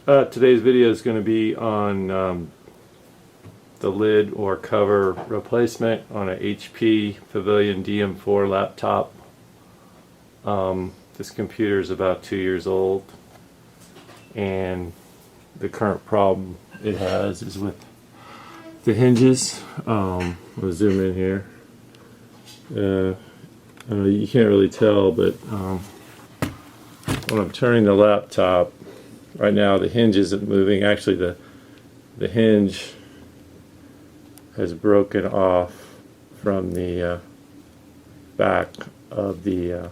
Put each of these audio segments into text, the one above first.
Today's video is going to be on the lid or cover replacement on a HP Pavilion DM4 laptop. This computer is about 2 years old, and the current problem it has is with the hinges. I'll zoom in here. You can't really tell, but when I'm turning the laptop, right now the hinge isn't moving. Actually, the hinge has broken off from the back of the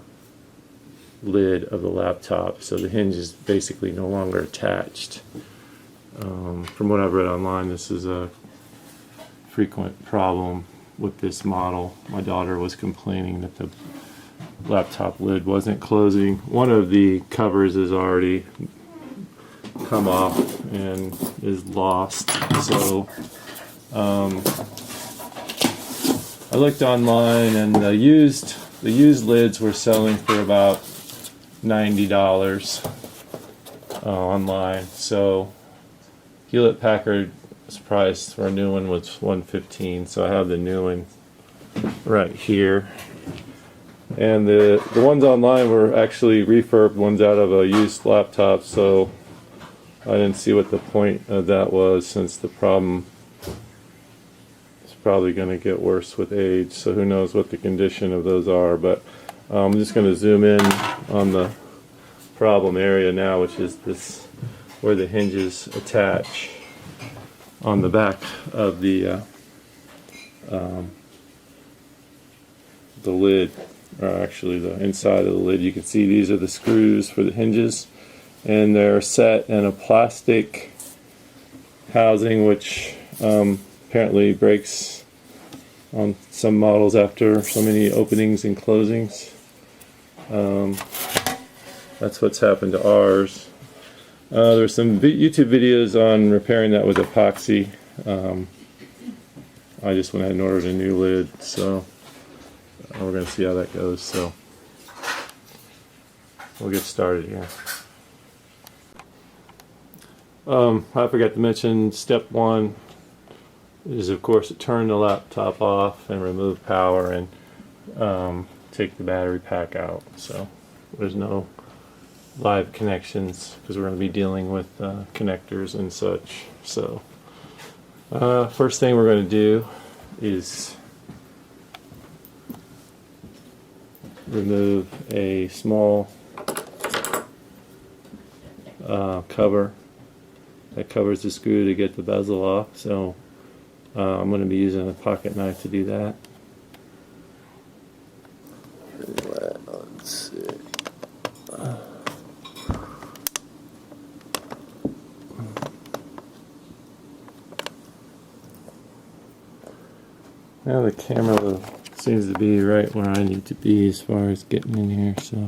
lid of the laptop, so the hinge is basically no longer attached. From what I've read online, this is a frequent problem with this model. My daughter was complaining that the laptop lid wasn't closing. One of the covers has already come off and is lost. So I looked online, and the used lids were selling for about $90 online. So Hewlett Packard's price for a new one was $115. So I have the new one right here. And the ones online were actually refurbed ones out of a used laptop, so I didn't see what the point of that was, since the problem is probably going to get worse with age. So who knows what the condition of those are. But I'm just going to zoom in on the problem area now, which is this, where the hinges attach on the back of the lid, or actually the inside of the lid. You can see these are the screws for the hinges, and they're set in a plastic housing, which apparently breaks on some models after so many openings and closings. That's what's happened to ours. There's some YouTube videos on repairing that with epoxy. I just went ahead and ordered a new lid, so we're going to see how that goes. So we'll get started here. I forgot to mention, step one is, of course, to turn the laptop off and remove power, and take the battery pack out. So there's no live connections, because we're going to be dealing with connectors and such. So first thing we're going to do is remove a small cover that covers the screw to get the bezel off. So I'm going to be using a pocket knife to do that. Let's see. Now the camera seems to be right where I need to be as far as getting in here, so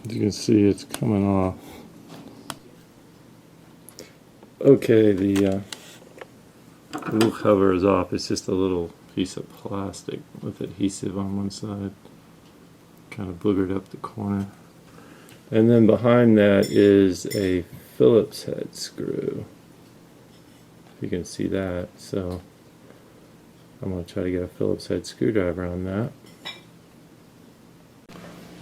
as you can see, it's coming off. Okay, the little cover is off. It's just a little piece of plastic with adhesive on one side, kind of boogered up the corner. And then behind that is a Phillips head screw. You can see that, so I'm going to try to get a Phillips head screwdriver on that.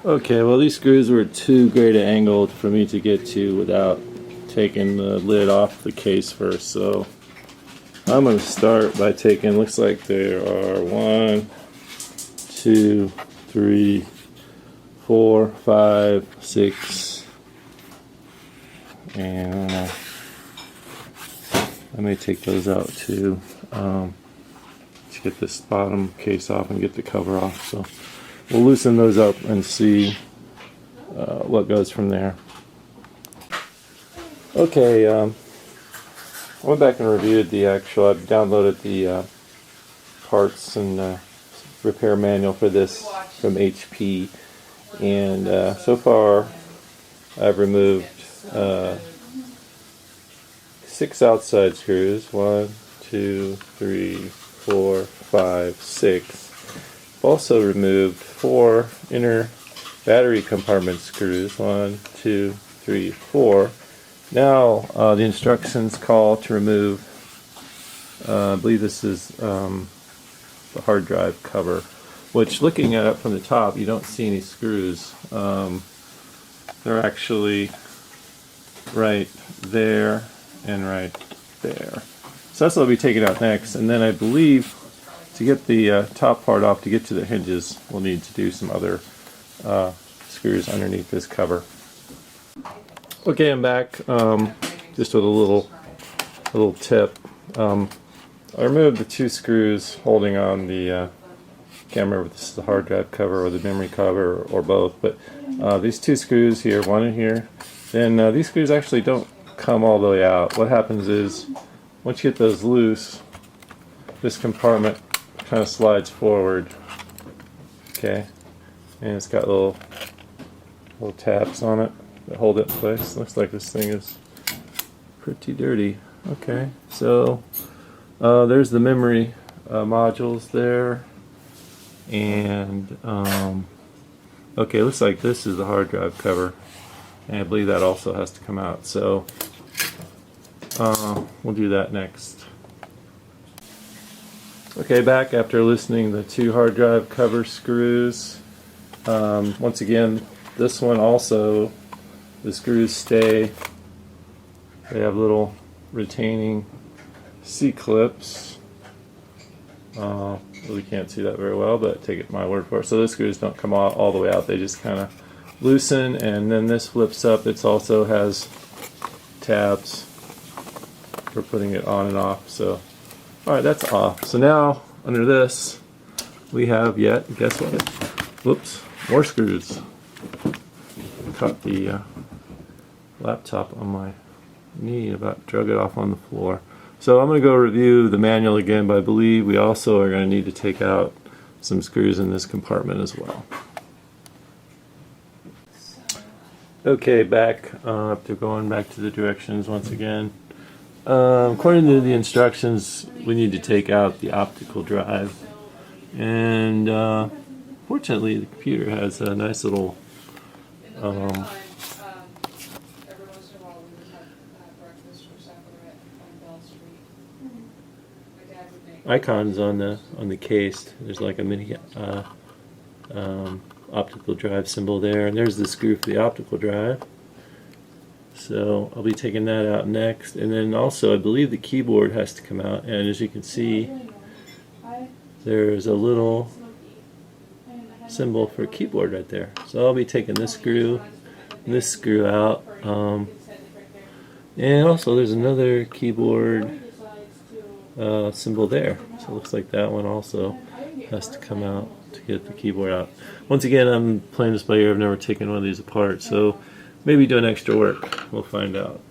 Okay, well, these screws were too great an angle for me to get to without taking the lid off the case first, so I'm going to start by taking, looks like there are 1, 2, 3, 4, 5, 6, and I may take those out too, to get this bottom case off and get the cover off. So we'll loosen those up and see what goes from there. Okay, I went back and reviewed the actual, I've downloaded the parts and repair manual for this from HP, and so far I've removed 6 outside screws. 1, 2, 3, 4, 5, 6. I've also removed 4 inner battery compartment screws. 1, 2, 3, 4. Now the instructions call to remove, I believe this is the hard drive cover, which looking at it from the top you don't see any screws. They're actually right there and right there. So that's what I'll be taking out next, and then I believe to get the top part off, to get to the hinges, we'll need to do some other screws underneath this cover. Okay, I'm back. Just with a little tip. I removed the 2 screws holding on the can't remember if this is the hard drive cover or the memory cover or both, but these 2 screws here, one in here, then these screws actually don't come all the way out. What happens is, once you get those loose, this compartment kind of slides forward, okay, and it's got little tabs on it that hold it in place. Looks like this thing is pretty dirty. Okay, so there's the memory modules there, and okay, looks like this is the hard drive cover, and I believe that also has to come out, so we'll do that next. Okay, back after loosening the 2 hard drive cover screws. Once again, this one also, the screws stay. They have little retaining C-clips. Really can't see that very well, but take it my word for it. So those screws don't come all the way out, they just kind of loosen, and then this flips up. It also has tabs for putting it on and off. So alright, that's off. So now under this we have guess what? Whoops, more screws. Caught the laptop on my knee, about drug it off on the floor. So I'm going to go review the manual again, but I believe we also are going to need to take out some screws in this compartment as well. Okay, back after going back to the directions once again. According to the instructions, we need to take out the optical drive, and fortunately the computer has a nice little icons on the case. There's like a mini optical drive symbol there, and there's the screw for the optical drive. So I'll be taking that out next, and then also I believe the keyboard has to come out, and as you can see there's a little symbol for keyboard right there. So I'll be taking this screw out, and also there's another keyboard symbol there, so it looks like that one also has to come out to get the keyboard out. Once again, I'm playing this by ear. I've never taken one of these apart, so maybe doing extra work. We'll find out.